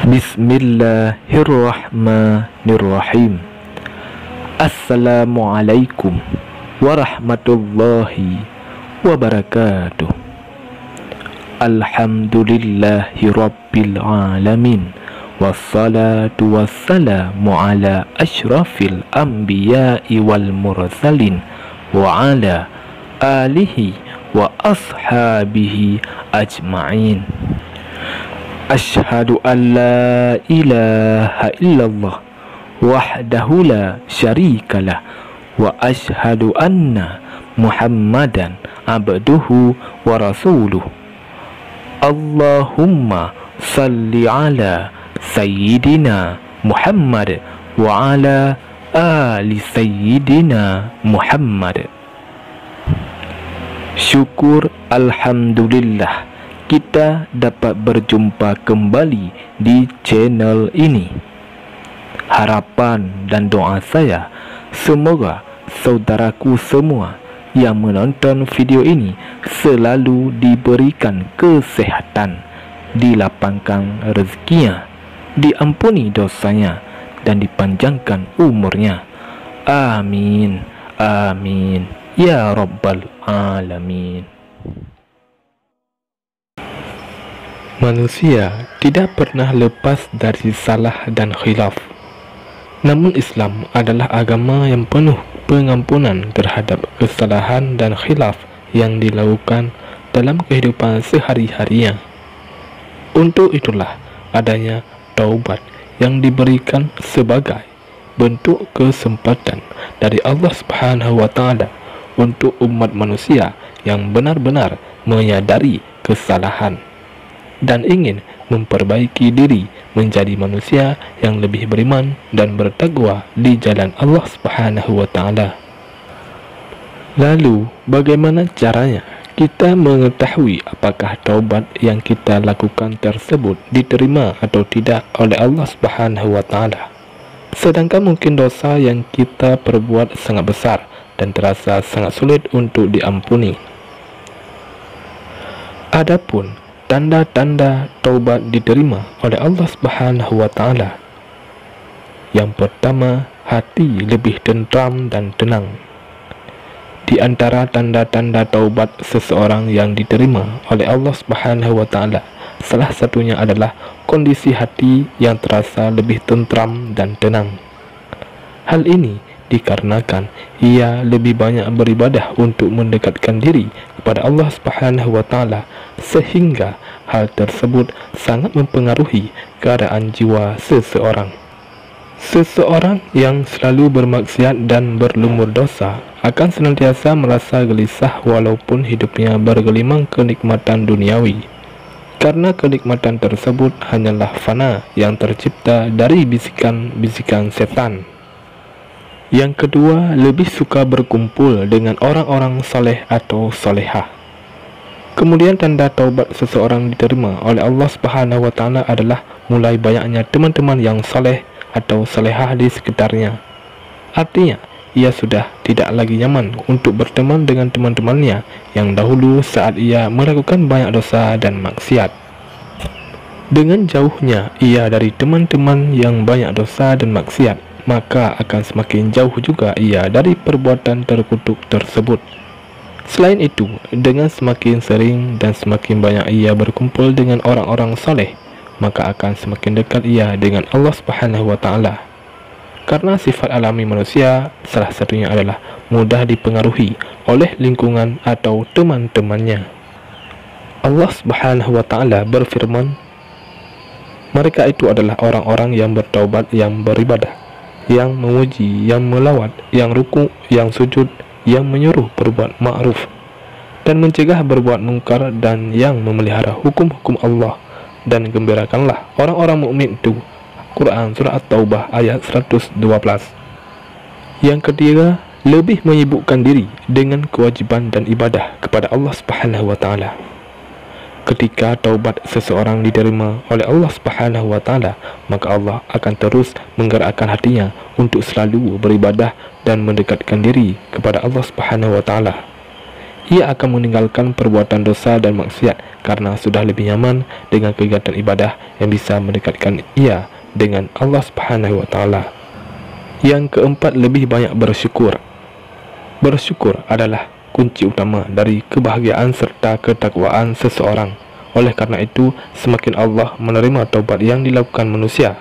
Bismillahirrahmanirrahim. Assalamualaikum warahmatullahi wabarakatuh. Alhamdulillahi rabbil alamin. Wassalatu wassalamu ala ashrafil anbiya'i wal mursalin wa ala alihi wa ashabihi ajma'in. Asyhadu an la ilaha illallah wahdahu la syarikalah wa asyhadu anna Muhammadan abduhu wa rasuluh. Allahumma salli ala sayyidina Muhammad wa ala ali sayyidina Muhammad. Syukur alhamdulillah kita dapat berjumpa kembali di channel ini. Harapan dan doa saya, semoga saudaraku semua yang menonton video ini selalu diberikan kesehatan, dilapangkan rezekinya, diampuni dosanya, dan dipanjangkan umurnya. Amin, amin, ya rabbal alamin. Manusia tidak pernah lepas dari salah dan khilaf. Namun Islam adalah agama yang penuh pengampunan terhadap kesalahan dan khilaf yang dilakukan dalam kehidupan sehari-harinya. Untuk itulah adanya taubat yang diberikan sebagai bentuk kesempatan dari Allah Subhanahu wa taala untuk umat manusia yang benar-benar menyadari kesalahan dan ingin memperbaiki diri menjadi manusia yang lebih beriman dan bertakwa di jalan Allah Subhanahu wa taala. Lalu, bagaimana caranya kita mengetahui apakah taubat yang kita lakukan tersebut diterima atau tidak oleh Allah Subhanahu wa taala? Sedangkan mungkin dosa yang kita perbuat sangat besar dan terasa sangat sulit untuk diampuni. Adapun tanda-tanda taubat diterima oleh Allah Subhanahu wa taala. Yang pertama, hati lebih tentram dan tenang. Di antara tanda-tanda taubat seseorang yang diterima oleh Allah Subhanahu wa taala, salah satunya adalah kondisi hati yang terasa lebih tentram dan tenang. Hal ini dikarenakan ia lebih banyak beribadah untuk mendekatkan diri kepada Allah Subhanahu wa taala, sehingga hal tersebut sangat mempengaruhi keadaan jiwa seseorang. Seseorang yang selalu bermaksiat dan berlumur dosa akan senantiasa merasa gelisah walaupun hidupnya bergelimang kenikmatan duniawi, karena kenikmatan tersebut hanyalah fana yang tercipta dari bisikan-bisikan setan. Yang kedua, lebih suka berkumpul dengan orang-orang soleh atau solehah. Kemudian tanda taubat seseorang diterima oleh Allah Subhanahu wa taala adalah mulai banyaknya teman-teman yang soleh atau solehah di sekitarnya. Artinya, ia sudah tidak lagi nyaman untuk berteman dengan teman-temannya yang dahulu saat ia melakukan banyak dosa dan maksiat. Dengan jauhnya ia dari teman-teman yang banyak dosa dan maksiat, maka akan semakin jauh juga ia dari perbuatan terkutuk tersebut. Selain itu, dengan semakin sering dan semakin banyak ia berkumpul dengan orang-orang soleh, maka akan semakin dekat ia dengan Allah Subhanahu wa taala. Karena sifat alami manusia salah satunya adalah mudah dipengaruhi oleh lingkungan atau teman-temannya. Allah Subhanahu wa taala berfirman, mereka itu adalah orang-orang yang bertaubat, yang beribadah, yang memuji, yang melawat, yang ruku, yang sujud, yang menyuruh berbuat ma'ruf dan mencegah berbuat mungkar, dan yang memelihara hukum-hukum Allah, dan gembirakanlah orang-orang mukmin itu. Quran Surah At-Taubah ayat 112. Yang ketiga, lebih menyibukkan diri dengan kewajiban dan ibadah kepada Allah Subhanahu wa taala. Ketika taubat seseorang diterima oleh Allah Subhanahu wa taala, maka Allah akan terus menggerakkan hatinya untuk selalu beribadah dan mendekatkan diri kepada Allah Subhanahu wa taala. ia akan meninggalkan perbuatan dosa dan maksiat karena sudah lebih nyaman dengan kegiatan ibadah yang bisa mendekatkan ia dengan Allah Subhanahu wa taala. Yang keempat, lebih banyak bersyukur. Bersyukur adalah kunci utama dari kebahagiaan serta ketakwaan seseorang. Oleh karena itu, semakin Allah menerima taubat yang dilakukan manusia,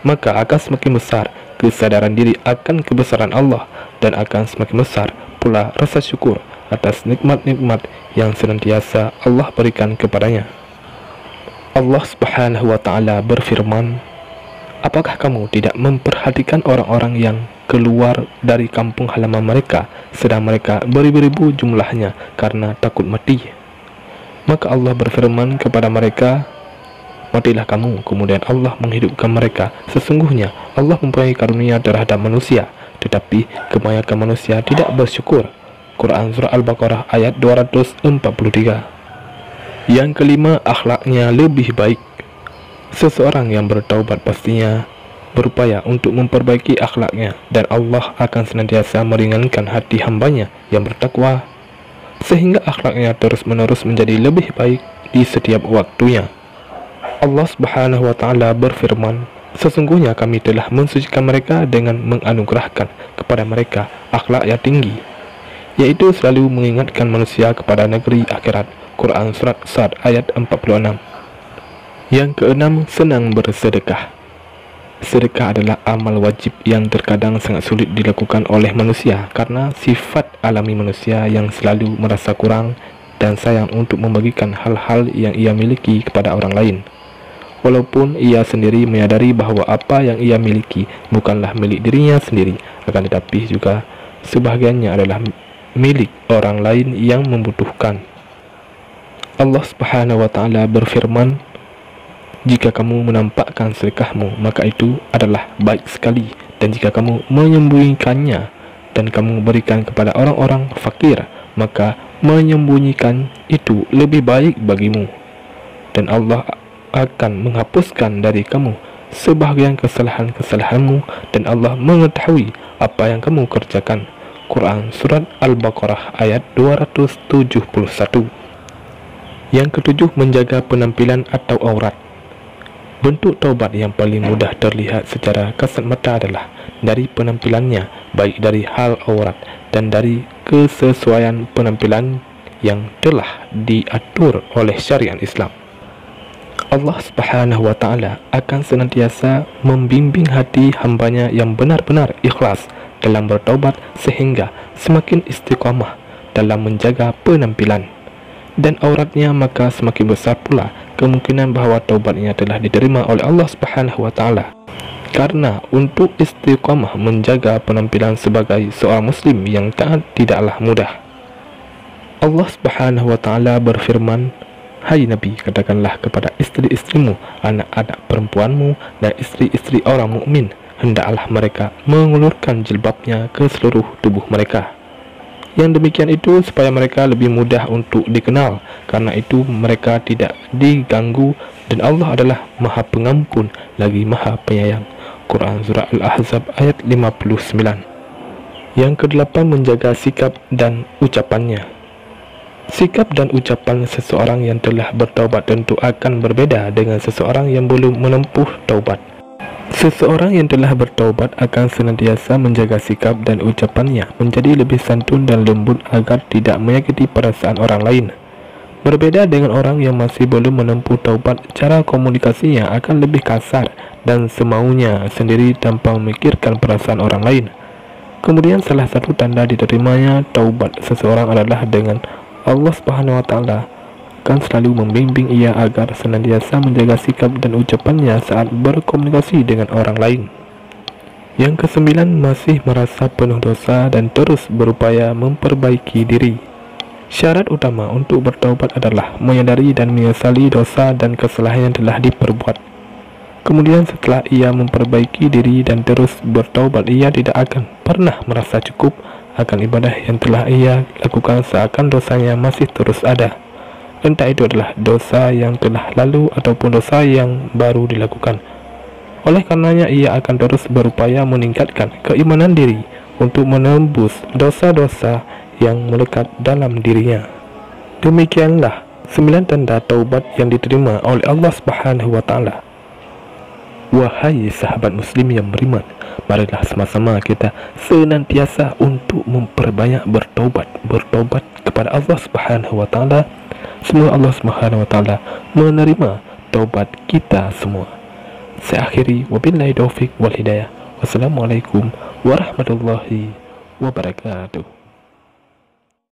maka akan semakin besar kesadaran diri akan kebesaran Allah dan akan semakin besar pula rasa syukur atas nikmat-nikmat yang senantiasa Allah berikan kepadanya. Allah Subhanahu wa taala berfirman, "Apakah kamu tidak memperhatikan orang-orang yang keluar dari kampung halaman mereka sedang mereka beribu-ribu jumlahnya karena takut mati? Maka Allah berfirman kepada mereka, matilah kamu, kemudian Allah menghidupkan mereka. Sesungguhnya Allah mempunyai karunia terhadap manusia, tetapi kebanyakan manusia tidak bersyukur." Quran Surah Al-Baqarah ayat 243. Yang kelima, akhlaknya lebih baik. Seseorang yang bertaubat pastinya berupaya untuk memperbaiki akhlaknya, dan Allah akan senantiasa meringankan hati hambanya yang bertakwa, sehingga akhlaknya terus-menerus menjadi lebih baik di setiap waktunya. Allah Subhanahu wa taala berfirman, "Sesungguhnya kami telah mensucikan mereka dengan menganugerahkan kepada mereka akhlak yang tinggi, yaitu selalu mengingatkan manusia kepada negeri akhirat." Quran Surat Sad ayat 46. Yang keenam, senang bersedekah. Sedekah adalah amal wajib yang terkadang sangat sulit dilakukan oleh manusia karena sifat alami manusia yang selalu merasa kurang dan sayang untuk membagikan hal-hal yang ia miliki kepada orang lain. Walaupun ia sendiri menyadari bahwa apa yang ia miliki bukanlah milik dirinya sendiri, akan tetapi juga sebahagiannya adalah milik orang lain yang membutuhkan. Allah Subhanahu wa taala berfirman, "Jika kamu menampakkan sedekahmu, maka itu adalah baik sekali, dan jika kamu menyembunyikannya dan kamu berikan kepada orang-orang fakir, maka menyembunyikan itu lebih baik bagimu, dan Allah akan menghapuskan dari kamu sebahagian kesalahan-kesalahanmu, dan Allah mengetahui apa yang kamu kerjakan." Quran Surat Al-Baqarah ayat 271. Yang ketujuh, menjaga penampilan atau aurat. Bentuk taubat yang paling mudah terlihat secara kasat mata adalah dari penampilannya, baik dari hal aurat dan dari kesesuaian penampilan yang telah diatur oleh syariat Islam. Allah Subhanahu wa taala akan senantiasa membimbing hati hambanya yang benar-benar ikhlas dalam bertaubat sehingga semakin istiqamah dalam menjaga penampilan dan auratnya, maka semakin besar pula kemungkinan bahawa taubatnya telah diterima oleh Allah Subhanahu wa taala. Karena untuk istiqamah menjaga penampilan sebagai seorang muslim yang taat tidaklah mudah. Allah Subhanahu wa taala berfirman, "Hai Nabi, katakanlah kepada istri-istrimu, anak-anak perempuanmu dan istri-istri orang mukmin, hendaklah mereka mengulurkan jilbabnya ke seluruh tubuh mereka." Yang demikian itu supaya mereka lebih mudah untuk dikenal, karena itu mereka tidak diganggu, dan Allah adalah Maha Pengampun lagi Maha Penyayang. Quran Surah Al-Ahzab ayat 59. Yang kedelapan, menjaga sikap dan ucapannya. Sikap dan ucapan seseorang yang telah bertaubat tentu akan berbeda dengan seseorang yang belum menempuh taubat. Seseorang yang telah bertaubat akan senantiasa menjaga sikap dan ucapannya menjadi lebih santun dan lembut agar tidak menyakiti perasaan orang lain. Berbeda dengan orang yang masih belum menempuh taubat, cara komunikasinya akan lebih kasar dan semaunya sendiri tanpa memikirkan perasaan orang lain. Kemudian salah satu tanda diterimanya taubat seseorang adalah dengan Allah Subhanahu wa taala akan selalu membimbing ia agar senantiasa menjaga sikap dan ucapannya saat berkomunikasi dengan orang lain. Yang kesembilan, masih merasa penuh dosa dan terus berupaya memperbaiki diri. Syarat utama untuk bertaubat adalah menyadari dan menyesali dosa dan kesalahan yang telah diperbuat. Kemudian setelah ia memperbaiki diri dan terus bertaubat, ia tidak akan pernah merasa cukup akan ibadah yang telah ia lakukan seakan dosanya masih terus ada. Entah itu adalah dosa yang telah lalu ataupun dosa yang baru dilakukan. Oleh karenanya ia akan terus berupaya meningkatkan keimanan diri untuk menembus dosa-dosa yang melekat dalam dirinya. Demikianlah 9 tanda taubat yang diterima oleh Allah Subhanahu wa Ta'ala. Wahai sahabat muslim yang beriman, marilah sama-sama kita senantiasa untuk memperbanyak bertobat kepada Allah Subhanahu wa Ta'ala. Semoga Allah Subhanahu wa Ta'ala menerima taubat kita semua. Saya akhiri, wabillahi taufik wal hidayah. Wassalamualaikum warahmatullahi wabarakatuh.